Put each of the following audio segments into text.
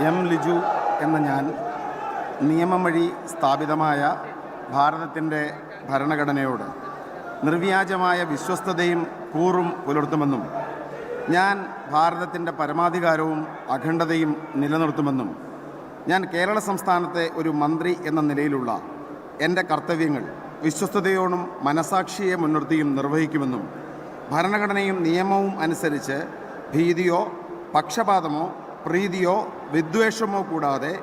M Liju എന്ന ഞാൻ നിയമം വഴി സ്ഥാപിതമായ ഭാരതത്തിൻ്റെ ഭരണഘടനയോട് നിർവ്യാജമായ വിശ്വസ്തതയും കൂറും പുലർത്തുമെന്നും ഞാൻ ഭാരതത്തിൻ്റെ പരമാധികാരവും അഖണ്ഡതയും നിലനിർത്തുമെന്നും ഞാൻ കേരള സംസ്ഥാനത്തെ ഒരു മന്ത്രി എന്ന നിലയിലുള്ള എൻ്റെ കർത്തവ്യങ്ങൾ വിശ്വസ്തയോടും മനസാക്ഷിയെ മുൻനിർത്തിയും നിർവഹിക്കുമെന്നും ഭരണഘടനയും നിയമവും അനുസരിച്ച് ഭീതിയോ പക്ഷപാതമോ പ്രീതിയോ വിദ്വേഷമോ കൂടാതെ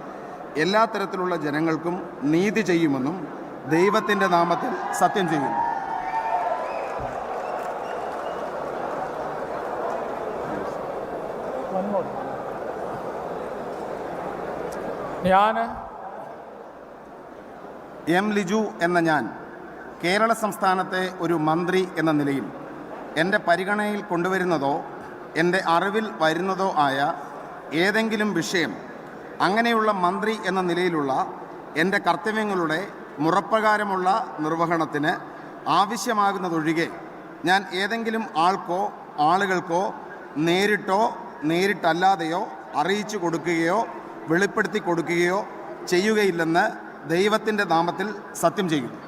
എല്ലാ തരത്തിലുള്ള ജനങ്ങൾക്കും നീതി ചെയ്യുമെന്നും ദൈവത്തിൻ്റെ നാമത്തിൽ സത്യം ചെയ്യുന്നു. ഞാൻ എം ലിജു എന്ന ഞാൻ കേരള സംസ്ഥാനത്തെ ഒരു മന്ത്രി എന്ന നിലയിൽ എൻ്റെ പരിഗണനയിൽ കൊണ്ടുവരുന്നതോ എൻ്റെ അറിവിൽ വരുന്നതോ ആയ ഏതെങ്കിലും വിഷയം അങ്ങനെയുള്ള മന്ത്രി എന്ന നിലയിലുള്ള എൻ്റെ കർത്തവ്യങ്ങളുടെ മുറപ്രകാരമുള്ള നിർവഹണത്തിന് ആവശ്യമാകുന്നതൊഴികെ ഞാൻ ഏതെങ്കിലും ആൾക്കോ ആളുകൾക്കോ നേരിട്ടോ നേരിട്ടല്ലാതെയോ അറിയിച്ചു കൊടുക്കുകയോ വെളിപ്പെടുത്തി കൊടുക്കുകയോ ചെയ്യുകയില്ലെന്ന് ദൈവത്തിൻ്റെ നാമത്തിൽ സത്യം ചെയ്യുന്നു.